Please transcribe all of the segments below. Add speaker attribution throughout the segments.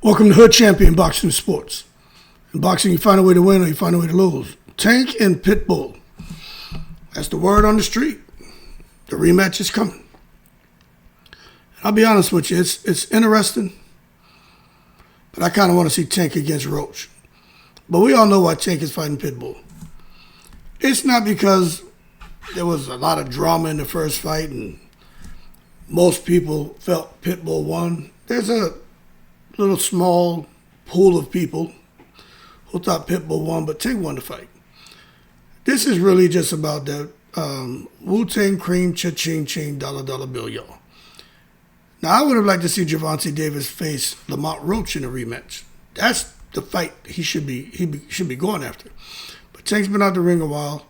Speaker 1: Welcome to Hood Champion Boxing Sports. In boxing, you find a way to win or you find a way to lose. Tank and Pitbull. That's the word on the street. The rematch is coming. I'll be honest with you, it's interesting, but I kind of want to see Tank against Roach. But we all know why Tank is fighting Pitbull. It's not because there was a lot of drama in the first fight and most people felt Pitbull won. There's a little small pool of people who thought Pitbull won, but Tank won the fight. This is really just about that Wu-Tang Cream, Cha-Ching, Ching, Dollar Dollar Bill, y'all. Now, I would have liked to see Gervonta Davis face Lamont Roach in a rematch. That's the fight he should be going after. But Tank's been out the ring a while,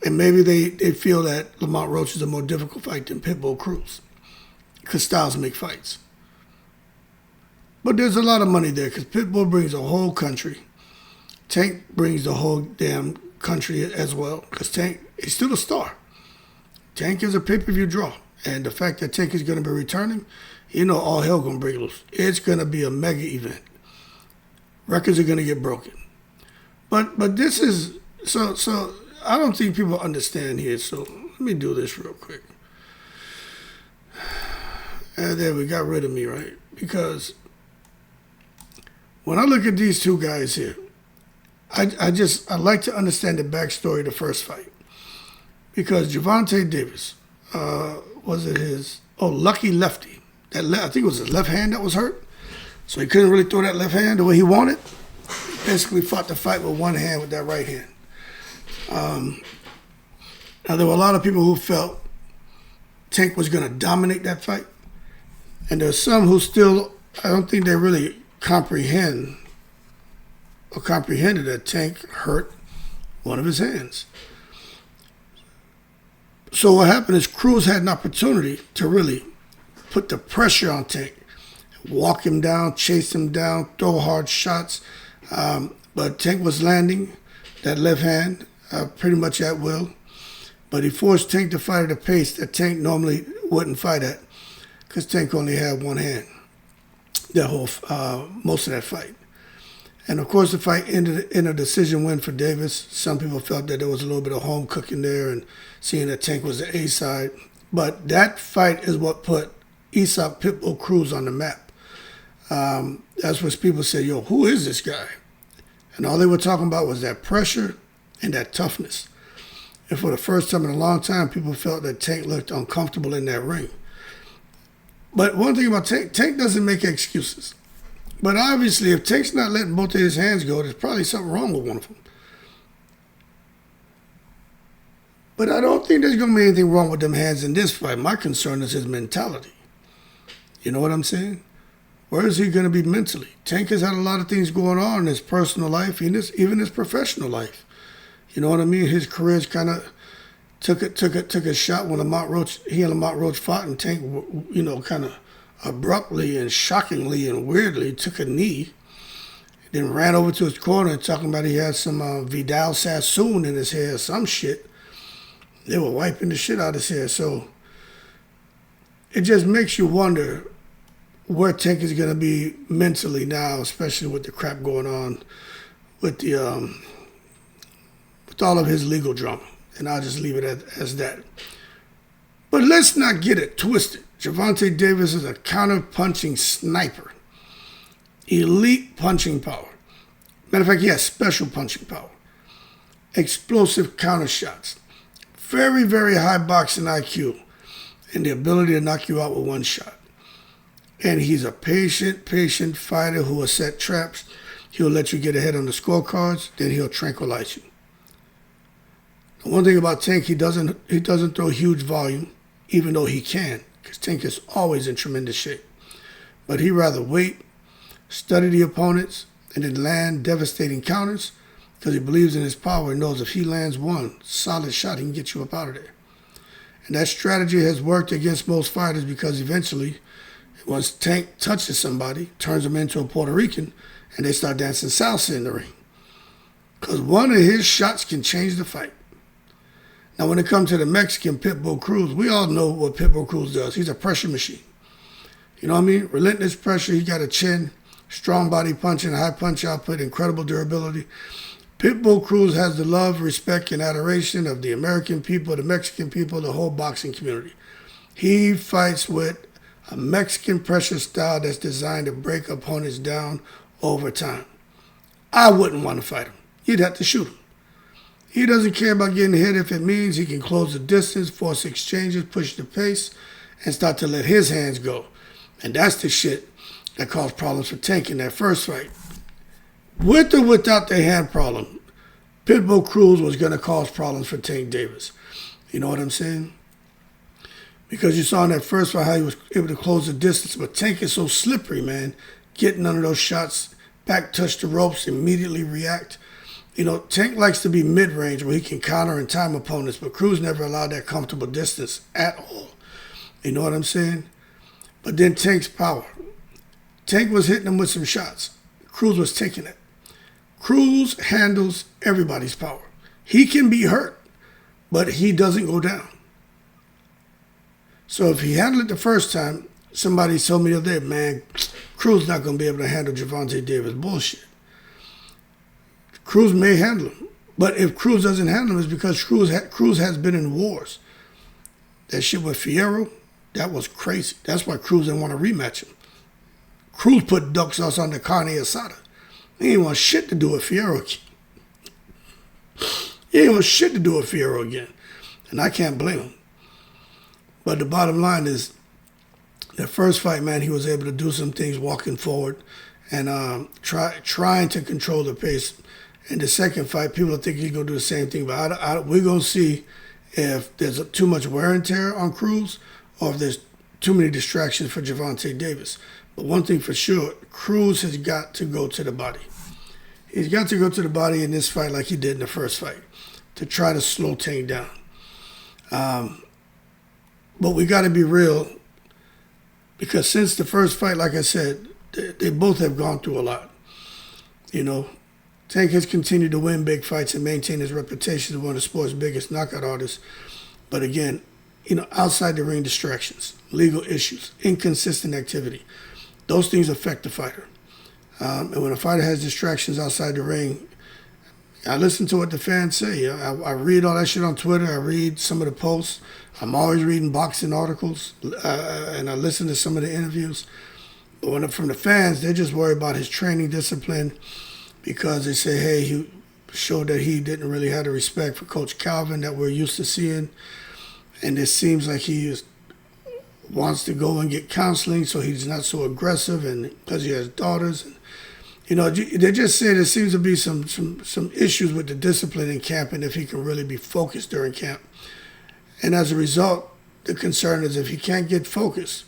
Speaker 1: and maybe they feel that Lamont Roach is a more difficult fight than Pitbull Cruz, because styles make fights. But there's a lot of money there, because Pitbull brings a whole country. Tank brings the whole damn country as well, because Tank is still a star. Tank is a pay-per-view draw. And the fact that Tank is going to be returning, you know all hell going to break loose. It's going to be a mega event. Records are going to get broken. But this is, so I don't think people understand here. So let me do this real quick. And there, we got rid of me, right? Because when I look at these two guys here, I like to understand the backstory of the first fight. Because Gervonta Davis, was it his, lucky lefty. I think it was his left hand that was hurt. So he couldn't really throw that left hand the way he wanted. He basically fought the fight with one hand with that right hand. Now, there were a lot of people who felt Tank was going to dominate that fight. And there's some who still, I don't think they really comprehended that Tank hurt one of his hands. So what happened is Cruz had an opportunity to really put the pressure on Tank, walk him down, chase him down, throw hard shots. But Tank was landing that left hand pretty much at will. But he forced Tank to fight at a pace that Tank normally wouldn't fight at, because Tank only had one hand most of that fight. And of course, the fight ended in a decision win for Davis. Some people felt that there was a little bit of home cooking there and seeing that Tank was the A side. But that fight is what put Aesop Pitbull Cruz on the map. That's what people say, yo, who is this guy? And all they were talking about was that pressure and that toughness. And for the first time in a long time, people felt that Tank looked uncomfortable in that ring. But one thing about Tank doesn't make excuses. But obviously, if Tank's not letting both of his hands go, there's probably something wrong with one of them. But I don't think there's going to be anything wrong with them hands in this fight. My concern is his mentality. You know what I'm saying? Where is he going to be mentally? Tank has had a lot of things going on in his personal life, even his professional life. You know what I mean? His career's kind of took a shot when he and Lamont Roach fought, and Tank, kind of abruptly and shockingly and weirdly took a knee, then ran over to his corner and talking about he had some Vidal Sassoon in his hair or some shit. They were wiping the shit out of his hair. So it just makes you wonder where Tank is going to be mentally now, especially with the crap going on with with all of his legal drama. And I'll just leave it as that. But let's not get it twisted. Gervonta Davis is a counter-punching sniper. Elite punching power. Matter of fact, he has special punching power. Explosive counter shots. Very, very high boxing IQ. And the ability to knock you out with one shot. And he's a patient fighter who will set traps. He'll let you get ahead on the scorecards, then he'll tranquilize you. The one thing about Tank, he doesn't throw huge volume, even though he can, because Tank is always in tremendous shape. But he'd rather wait, study the opponents, and then land devastating counters, because he believes in his power and knows if he lands one solid shot, he can get you up out of there. And that strategy has worked against most fighters, because eventually, once Tank touches somebody, turns them into a Puerto Rican, and they start dancing salsa in the ring. Because one of his shots can change the fight. Now, when it comes to the Mexican Pitbull Cruz, we all know what Pitbull Cruz does. He's a pressure machine. You know what I mean? Relentless pressure. He got a chin. strong body punching, high punch output, incredible durability. Pitbull Cruz has the love, respect, and adoration of the American people, the Mexican people, the whole boxing community. He fights with a Mexican pressure style that's designed to break opponents down over time. I wouldn't want to fight him. You'd have to shoot him. He doesn't care about getting hit if it means he can close the distance, force exchanges, push the pace, and start to let his hands go. And that's the shit that caused problems for Tank in that first fight. With or without the hand problem, Pitbull Cruz was going to cause problems for Tank Davis. You know what I'm saying? Because you saw in that first fight how he was able to close the distance. But Tank is so slippery, man. Getting under those shots, back touch the ropes, immediately react. You know, Tank likes to be mid-range where he can counter and time opponents, but Cruz never allowed that comfortable distance at all. You know what I'm saying? But then Tank's power. Tank was hitting him with some shots. Cruz was taking it. Cruz handles everybody's power. He can be hurt, but he doesn't go down. So if he handled it the first time, somebody told me the other day, man, Cruz not going to be able to handle Gervonta Davis. Bullshit. Cruz may handle him. But if Cruz doesn't handle him, it's because Cruz has been in wars. That shit with Fierro, that was crazy. That's why Cruz didn't want to rematch him. Cruz put duck sauce on the carne asada. He didn't want shit to do with Fierro again. He didn't want shit to do with Fierro again. And I can't blame him. But the bottom line is, the first fight, man, he was able to do some things walking forward and trying to control the pace. In the second fight, people think he's going to do the same thing. But we're going to see if there's too much wear and tear on Cruz or if there's too many distractions for Gervonta Davis. But one thing for sure, Cruz has got to go to the body. He's got to go to the body in this fight like he did in the first fight to try to slow Tank down. But we got to be real because since the first fight, like I said, they both have gone through a lot. You know, Tank has continued to win big fights and maintain his reputation as one of the sport's biggest knockout artists. But again, you know, outside the ring distractions, legal issues, inconsistent activity, those things affect the fighter. And when a fighter has distractions outside the ring, I listen to what the fans say. I read all that shit on Twitter. I read some of the posts. I'm always reading boxing articles, and I listen to some of the interviews. But from the fans, they're just worried about his training discipline because they say, hey, he showed that he didn't really have the respect for Coach Calvin that we're used to seeing. And it seems like he wants to go and get counseling so he's not so aggressive, and because he has daughters. And, you know, they just say there seems to be some issues with the discipline in camp and if he can really be focused during camp. And as a result, the concern is if he can't get focused,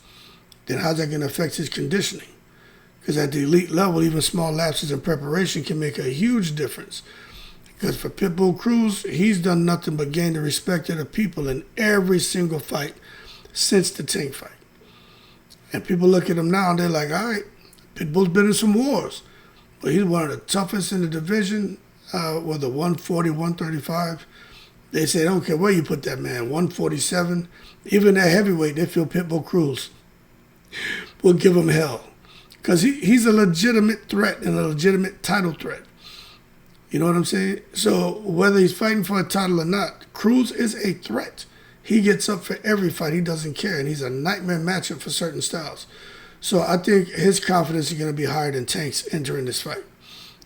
Speaker 1: then how's that going to affect his conditioning? Because at the elite level, even small lapses in preparation can make a huge difference. Because for Pitbull Cruz, he's done nothing but gain the respect of the people in every single fight since the Tank fight. And people look at him now and they're like, all right, Pitbull's been in some wars. But he's one of the toughest in the division, with a 140, 135. They say, don't care where you put that man, 147. Even at heavyweight, they feel Pitbull Cruz will give him hell. Because he's a legitimate threat and a legitimate title threat. You know what I'm saying? So whether he's fighting for a title or not, Cruz is a threat. He gets up for every fight. He doesn't care, and he's a nightmare matchup for certain styles. So I think his confidence is going to be higher than Tank's entering this fight.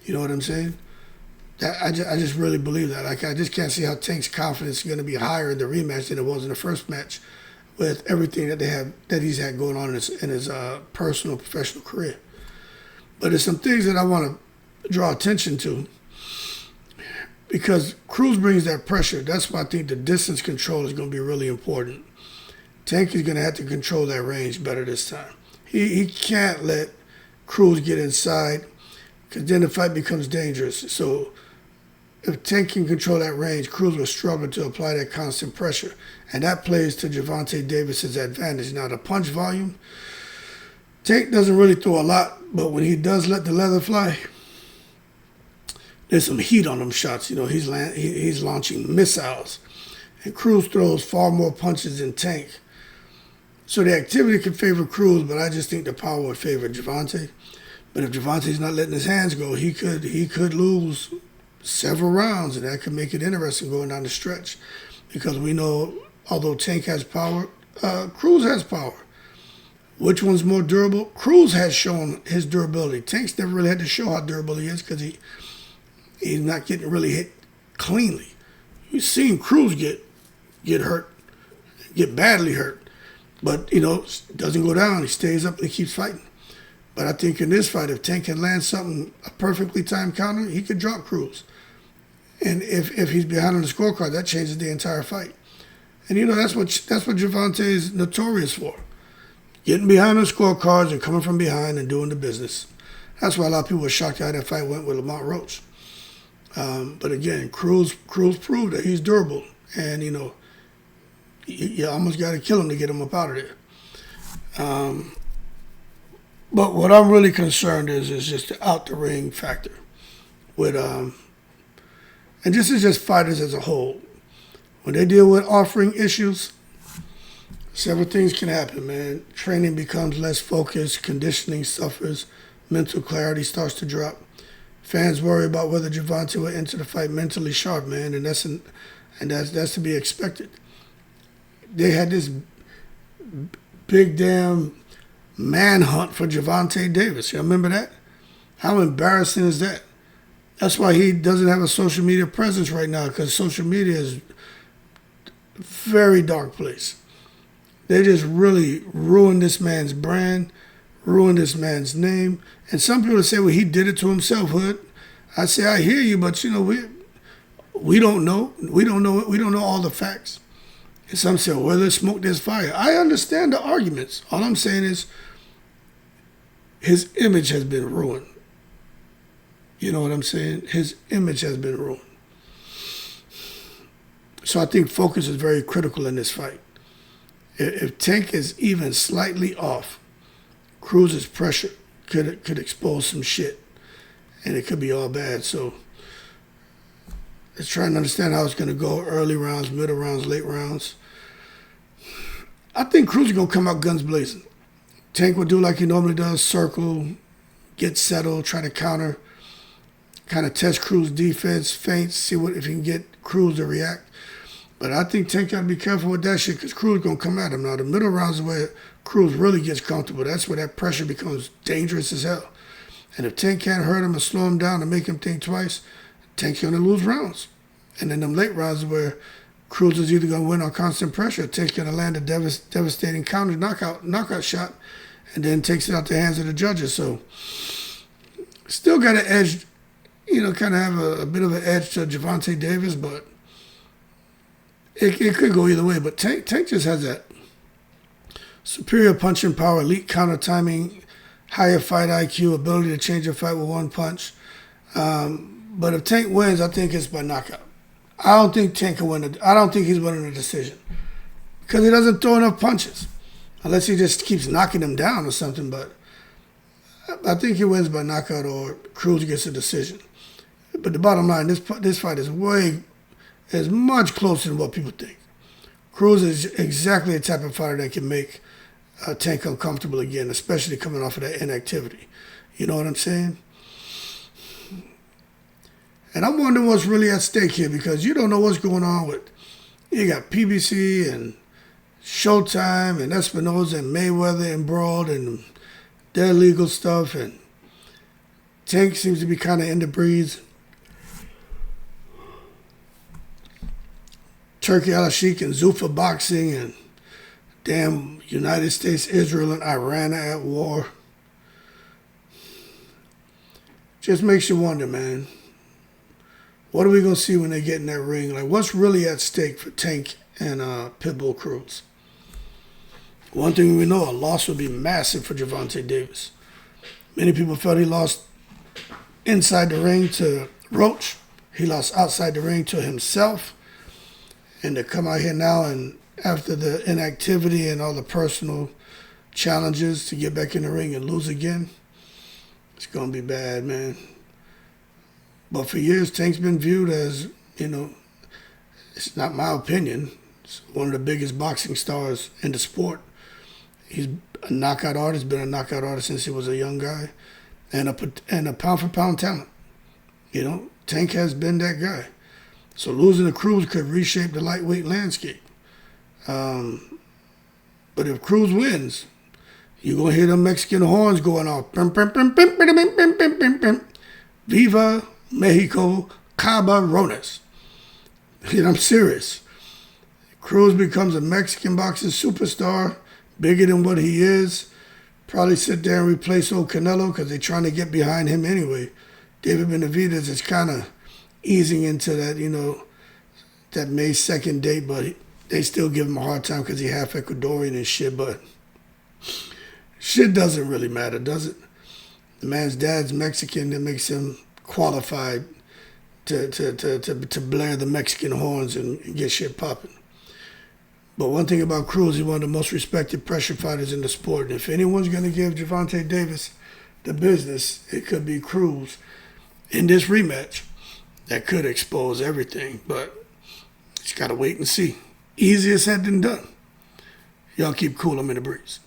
Speaker 1: You know what I'm saying? I just really believe that. Like, I just can't see how Tank's confidence is going to be higher in the rematch than it was in the first match with everything that he's had going on in his personal, professional career. But there's some things that I want to draw attention to because Cruz brings that pressure. That's why I think the distance control is going to be really important. Tank is going to have to control that range better this time. He can't let Cruz get inside because then the fight becomes dangerous. So if Tank can control that range, Cruz will struggle to apply that constant pressure. And that plays to Gervonta Davis's advantage. Now, the punch volume, Tank doesn't really throw a lot, but when he does let the leather fly, there's some heat on them shots. You know, he's launching missiles. And Cruz throws far more punches than Tank. So the activity can favor Cruz, but I just think the power would favor Gervonta. But if Gervonta's not letting his hands go, he could lose several rounds, and that could make it interesting going down the stretch. Because we know, although Tank has power, Cruz has power. Which one's more durable? Cruz has shown his durability. Tank's never really had to show how durable he is because he's not getting really hit cleanly. You've seen Cruz get hurt, get badly hurt. But, doesn't go down. He stays up and he keeps fighting. But I think in this fight, if Tank can land something, a perfectly timed counter, he could drop Cruz. And if he's behind on the scorecard, that changes the entire fight. And that's what Gervonta is notorious for. Getting behind on scorecards and coming from behind and doing the business. That's why a lot of people were shocked how that fight went with Lamont Roach. But again, Cruz proved that he's durable. And, you almost got to kill him to get him up out of there. But what I'm really concerned is just the out-the-ring factor. And this is just fighters as a whole. When they deal with offering issues, several things can happen, man. Training becomes less focused, conditioning suffers, mental clarity starts to drop. Fans worry about whether Gervonta will enter the fight mentally sharp, man, and that's to be expected. They had this big damn manhunt for Gervonta Davis. You remember that? How embarrassing is that? That's why he doesn't have a social media presence right now, because social media is a very dark place. They just really ruined this man's brand, ruined this man's name. And some people say, well, he did it to himself, Hood. I say, I hear you, but we don't know. We don't know all the facts. And some say, well, there's smoke, there's fire. I understand the arguments. All I'm saying is his image has been ruined. You know what I'm saying? His image has been ruined. So I think focus is very critical in this fight. If Tank is even slightly off, Cruz's pressure could expose some shit, and it could be all bad. So let's try and understand how it's going to go: early rounds, middle rounds, late rounds. I think Cruz is going to come out guns blazing. Tank will do like he normally does: circle, get settled, try to counter, kind of test Cruz's defense, feints, see if he can get Cruz to react. But I think Tank got to be careful with that shit, because Cruz going to come at him. Now, the middle rounds is where Cruz really gets comfortable. That's where that pressure becomes dangerous as hell. And if Tank can't hurt him or slow him down and make him think twice, Tank's going to lose rounds. And then them late rounds is where Cruz is either going to win on constant pressure, or Tank's going to land a devastating counter knockout shot, and then takes it out the hands of the judges. So still got an edge, kind of have a bit of an edge to Gervonta Davis, but it could go either way. But Tank just has that superior punching power, elite counter timing, higher fight IQ, ability to change a fight with one punch. But if Tank wins, I think it's by knockout. I don't think Tank can win. I don't think he's winning a decision, because he doesn't throw enough punches, unless he just keeps knocking him down or something. But I think he wins by knockout, or Cruz gets a decision. But the bottom line, this fight is much closer than what people think. Cruz is exactly the type of fighter that can make Tank uncomfortable again, especially coming off of that inactivity. You know what I'm saying? And I'm wondering what's really at stake here, because you don't know what's going on with. You got PBC and Showtime and Espinoza and Mayweather embroiled and their legal stuff, and Tank seems to be kind of in the breeze. Turkey Al-Sheikh and Zuffa boxing, and damn United States, Israel, and Iran are at war. Just makes you wonder, man. What are we going to see when they get in that ring? Like, what's really at stake for Tank and Pitbull Cruz? One thing we know, a loss would be massive for Gervonta Davis. Many people felt he lost inside the ring to Roach. He lost outside the ring to himself. And to come out here now, and after the inactivity and all the personal challenges, to get back in the ring and lose again, it's going to be bad, man. But for years, Tank's been viewed as, it's not my opinion, it's one of the biggest boxing stars in the sport. He's a knockout artist, been a knockout artist since he was a young guy. and a pound for pound talent. You know, Tank has been that guy. So losing to Cruz could reshape the lightweight landscape. But if Cruz wins, you're going to hear the Mexican horns going off. Viva Mexico Cabrones. And I'm serious. Cruz becomes a Mexican boxing superstar, bigger than what he is. Probably sit there and replace old Canelo because they're trying to get behind him anyway. David Benavidez is kind of easing into that, you know, that May 2nd date, but they still give him a hard time because he's half Ecuadorian and shit, but shit doesn't really matter, does it? The man's dad's Mexican. That makes him qualified to blare the Mexican horns and get shit popping. But one thing about Cruz, he's one of the most respected pressure fighters in the sport. And if anyone's going to give Gervonta Davis the business, it could be Cruz in this rematch. That could expose everything, but just got to wait and see. Easier said than done. Y'all keep cool. I'm in the breeze.